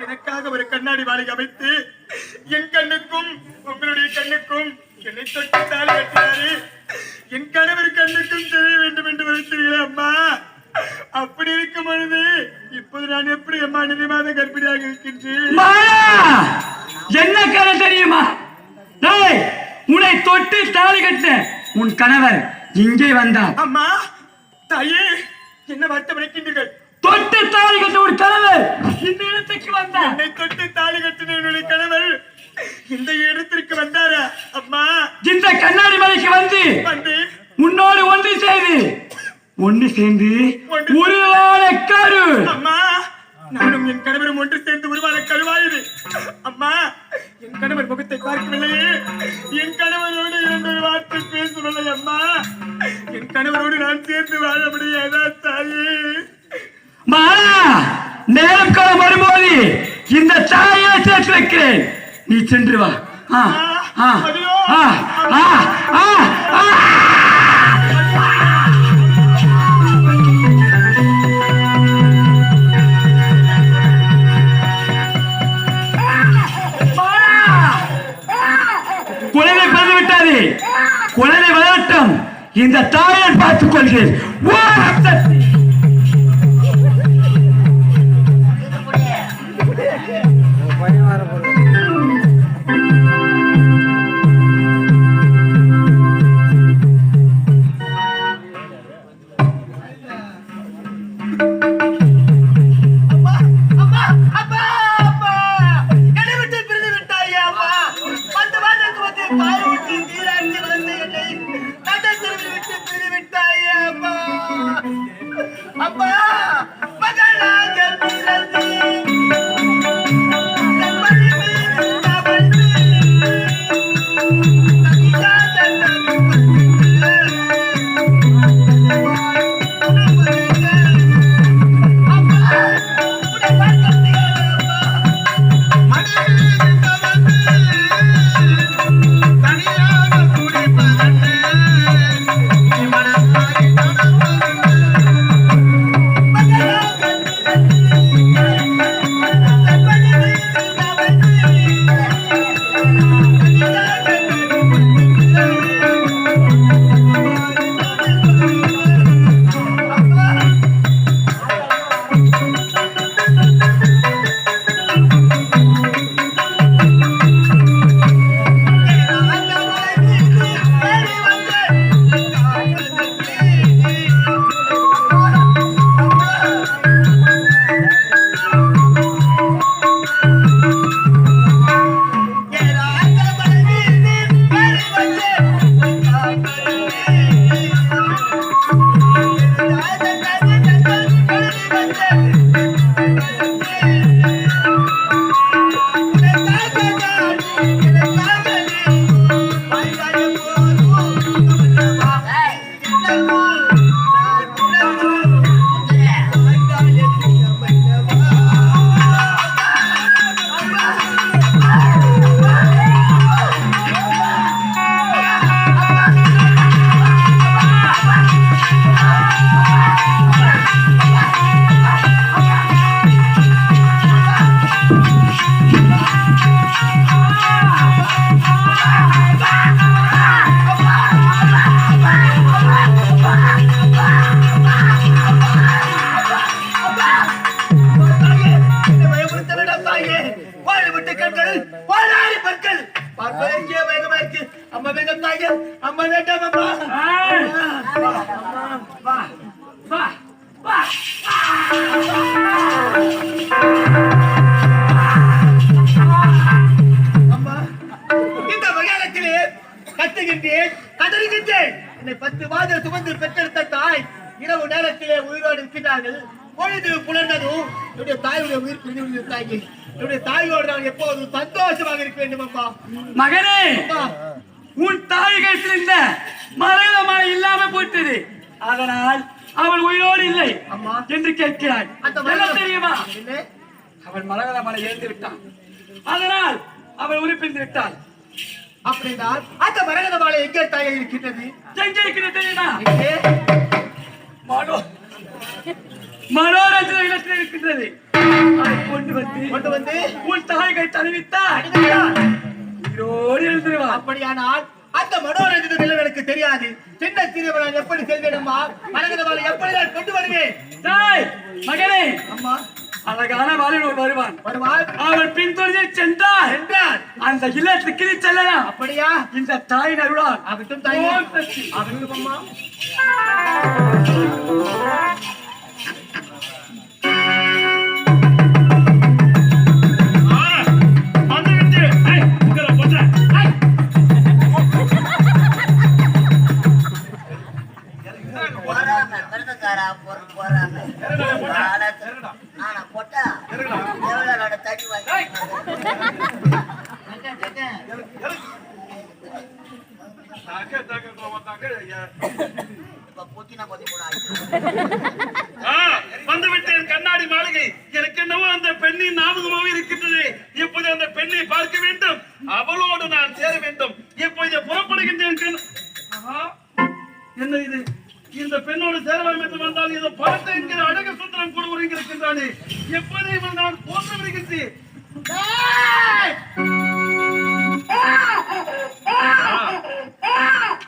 எனக்காக ஒரு கண்ணாடி மாளிகை அமைத்து என் கண்ணுக்கும் உங்களுடைய கண்ணுக்கும் என்னை தொட்டு தாலி கட்டினாரு. என் கணவர் கண்ணுக்கும் தெரிய வேண்டும் என்று வைத்தீர்களே அம்மா. அப்படி இருக்கும் பொழுது இப்போது நான் எப்படி அம்மா நிறைமாத கர்ப்பிணியாக இருக்கின்றேன்? என்ன கதை தெரியுமா? உன்னை தொட்டு தாலி கட்ட உன் கணவர் இங்கே வந்தார். அம்மா தாயே, என்ன வருத்தம் வைக்கின்றீர்கள்? தொட்டு தாலி கட்ட ஒரு கணவர் இந்த இடத்துக்கு வந்தார். என்னை தொட்டு தாலி கட்டின என்னுடைய கணவர் இந்த இடத்திற்கு வந்தாரா அம்மா? இந்த கண்ணாடி மலைக்கு வந்து உன்னோடு ஒன்று சேர்ந்து உருவான கரு. அம்மா, நானும் என் கணவரும் ஒன்று சேர்ந்து உருவான கருவாயுது. அம்மா, என் கணவர் முகத்தை பார்க்கவில்லையே, என் கணவரோடு இரண்டு வார்த்தை பேசவில்லை. அம்மா, என் கணவரோடு நான் சேர்ந்து வாழ முடியாதா தாயே? நேரம் காலம் வரும்போது இந்த தாயை சேர்த்து வைக்கிறேன். நீ சென்று வா. குழந்தை பிறந்து விட்டாரு. குழந்தை வளரட்டும். இந்த தாயை பார்த்துக் கொள்கிறேன். மகனே, உன் தாய்கள் இருந்த மரணமான இல்லாம போயிட்டது. அதனால் அவள் உயிரோடு இல்லை என்று கேட்கிறாய். தெரியுமா? அவள் மரகத மலை இழந்து விட்டான். அதனால் அவள் உறுப்பிந்து விட்டாள். அப்படின்னால் அந்த மரகத மாலை எங்கே தாயை இருக்கின்றது? எங்கே இருக்கிறது தெரியுமா? மனோரஞ்சன இடத்தில் இருக்கின்றது. அதை கொண்டு வந்து உன் தாய்கை தழுவித்தார் அடிக்கிறார். உயிரோடு எழுந்துருவா. அப்படியானால் அந்த மனோரஞ்சன நிலம் எனக்கு தெரியாது. சின்ன சிறுவன் எப்படி செல்வேனம்மா? மரகதவாளை எப்படி நான் கொண்டு வருவேன்? தாய் மகனே, அம்மா அழகான வாலிபன் வருவான். வருவாள் அவன் பின்தொடர்ந்து சென்றால் என்றார். அந்த இல்லத்துக்கு நீ செல்லலாம். அப்படியா? இந்த தாயின் அருளால் ஆகட்டும் தாயே. ஓம் சக்தி. ஆகட்டும் அம்மா. வந்துவிட்டேன் கண்ணாடி மாளிகை. எனக்கு என்னவோ அந்த பெண்ணின் ஞாபகமாக இருக்கின்றது. இப்போது அந்த பெண்ணை பார்க்க வேண்டும், அவளோடு நான் சேர வேண்டும். இப்போது புறப்படுகின்றேன். என்ன இது? இந்த பெண்ணோடு சேரலாம் என்று வந்தால் ஏதோ பணத்தை என்கிற அழக சுந்தரம் கூட இருக்கின்றானே. எப்போது இவள் நான் போன்று விடுகின்றேன்.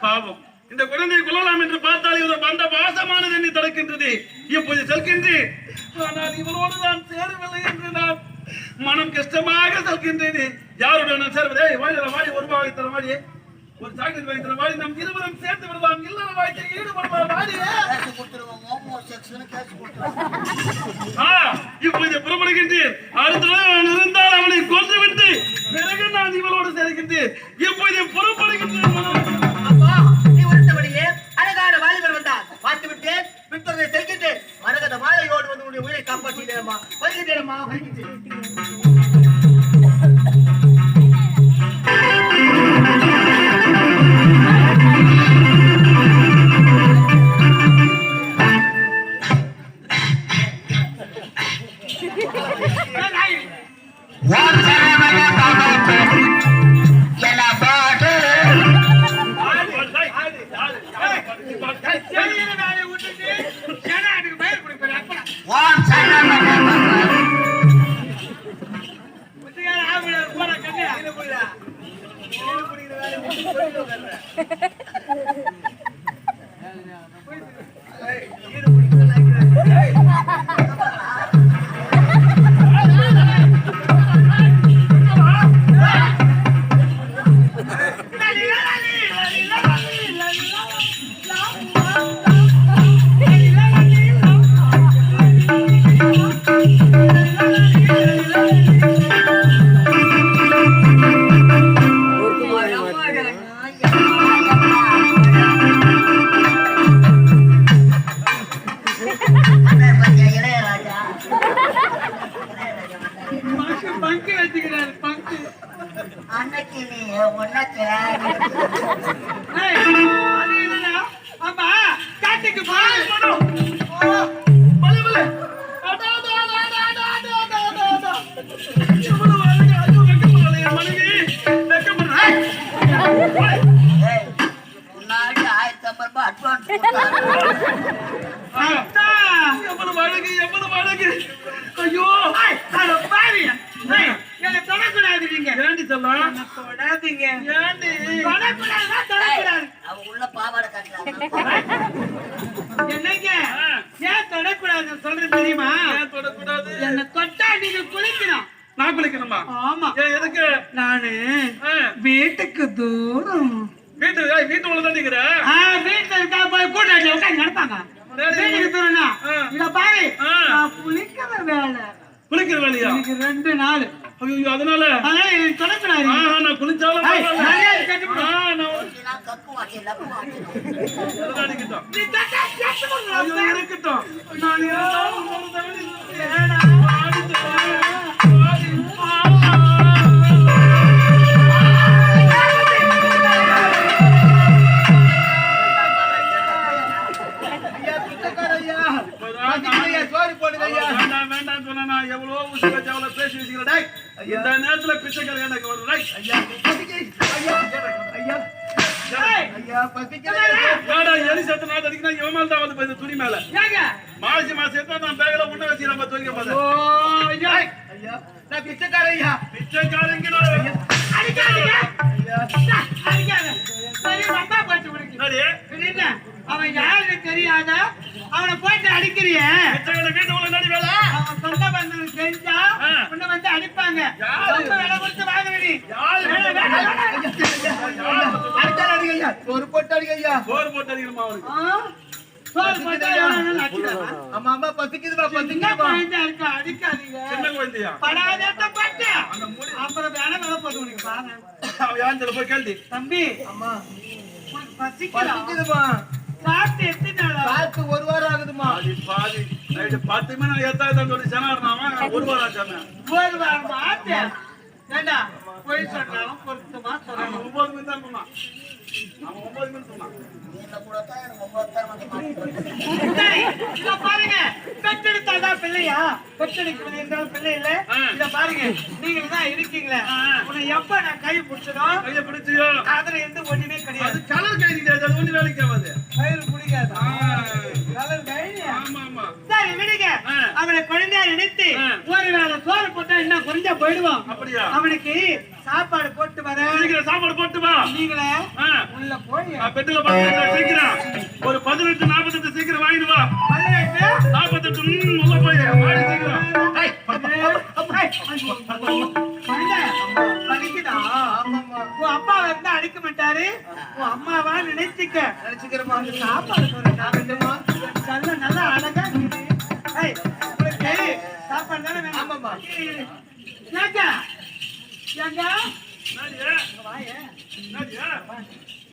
பாவம், இந்த குழந்தையை கொள்ளலாம் என்று பார்த்தால் ஏதோ அந்த வாசமானது என்னை தடுக்கின்றது. இப்போது செல்கின்றேன். ஆனால் இவளோடு நான் சேரவில்லை என்று நான் மனம் கஷ்டமாக செல்கின்றேன். யாருடன் நான் சேர்வதே? வாடி ஒரு ரூபாய் தர வாடி, ஒரு சாக்லேட் வாங்கி தர வாடி, நம் இருவரும் சேர்ந்து விடலாம். இல்லற வாழ்க்கையில் ஈடுபடலாம் வாடி. இப்போது புறப்படுகின்றேன். அடுத்த நான் இருந்தால் அவனை கொன்று விட்டு பிறகு நான் இவளோடு சேர்க்கின்றேன். இப்போது புறப்படுகின்றேன். அழகான வாலிபர் வந்தார். பார்த்து விட்டேன், பின்தொடர்ந்து செல்கின்றேன். மரகத மாலையோடு வந்து உன்னுடைய உயிரை காப்பாற்றினேம்மா. வருகின்றேனம்மா, வருகின்றேன். வீட்டுக்கு தூரம் வீட்டுக்குள்ள தான் நிக்கிறேன். வீட்டுல போய் கூட்டாளி உட்காந்து நடப்பாங்க. வீட்டுக்கு தூரம்னா இத பாரு, குளிக்கிற வேலை. குளிக்கிற வேலையா? 2 நாள். ஐயோ, அதனால தொடக்கூடாது. நான் குளிச்சாலும் இருக்கட்டும். வேண்டாம் சொன்னா எவ்வளவு பேசி வச்சுக்கிறேன். இந்த நேரத்துல பிச்சைக்கார எனக்கு வரும். எலி சத்து நாள் அடிக்கணும். இவன் மேல தான் வந்து துணி மேல மாசி மாசம் நான் பேகல உண்ண வச்சு நம்ம தூக்கி நான் பிச்சைக்காரன் ஐயா. பிச்சைக்காரங்க அடிக்காதீங்க. அடிக்காத. சரி, வந்தா போச்சு உனக்கு. என்ன? அவன் யாருன்னு தெரியாத அவனை போட்டு அடிக்கிறிய. வீட்டு உள்ள நடி வேலை அவன் சொந்த பந்தம் தெரிஞ்சா உன்னை வந்து அடிப்பாங்க. ரொம்ப விலை கொடுத்து வாங்குறடி. அடிச்சாலும் அடிங்க ஐயா. ஒரு போட்டு அடிங்க ஐயா. சோறு போட்டு அடிக்கணுமா அவருக்கு சோறு போட்டா எவனாலும் அடிக்கிறானா? ஆமா ஆமா பசிக்குதுப்பா சின்ன பசிக்குதுப்பா. குழந்தை இருக்கா, அடிக்காதீங்க. சின்ன குழந்தையா படாதட்ட பட்டு. அப்புறம் வேலை போது உனக்கு பாரு. அவன் யாருன்னு போய் கேள்வி தம்பி, அம்மா உனக்கு பசிக்குதா? பசிக்குதுப்பா. சாப்பிட்டு எத்தனை நாளா? காத்து ஒரு வாரம் ஆகுதுமா. பாதி நைட்டு 10 மணி நான் எத்தாயிரம் சொல்லி செனாருனாவன் ஒரு வாரம் சொன்னேன் ஒரு வாரம் ஆச்சு. ஏண்டா, பொய் சொன்னாலும் பொருத்தமா சொல்லணும். 9 மணி தான் சொன்னான். அவன் 9 மணி சொன்னான். சரி, இத பாருங்க. பெற்றெடுத்தாதா பிள்ளையா? பெற்றெடுக்கிறது என்றால் பிள்ளை இல்ல. இத பாருங்க, நீங்க தான் இருக்கீங்களே. உன்னை எப்ப நான் கை பிடிச்சதோ கையை பிடிச்சியோ அதுல எந்த ஒண்ணுமே அது கிடையாது. கலர் கை கிடையாது. அது ஒண்ணு வேலைக்கு ஆகாது. கயிறு பிடிக்காதா? கலர் கயிறு. ஆமா ஆமா சரி, விடுங்க. அவனை குழந்தையா நினைத்து ஒரு வேளை சோறு போட்டா இன்னும் குறைஞ்சா போயிடுவான். அப்படியா அவனுக்கு சாப்பாடு போட்டு வர சீக்கிரம் சாப்பாடு போட்டு வா. நீங்களே உள்ள போய் பெட்டுல பாத்து சீக்கிரம் ஒரு 18:48 சீக்கிரம் வாங்கிட்டு வா. 48 உள்ள போய் வாடி சீக்கிரம். வலிக்குதா? உன் அப்பா வந்து அடிக்க மாட்டாரு. உன் அம்மாவா நினைச்சுக்க. நினைச்சுக்கிறமா. சாப்பாடு போடுமா நல்லா அழகா இருக்குது. உங்களுக்கு சாப்பாடு தானே வேணும்? ஆமாம்மா. ஏங்க ஏங்க என்னடி? வாயே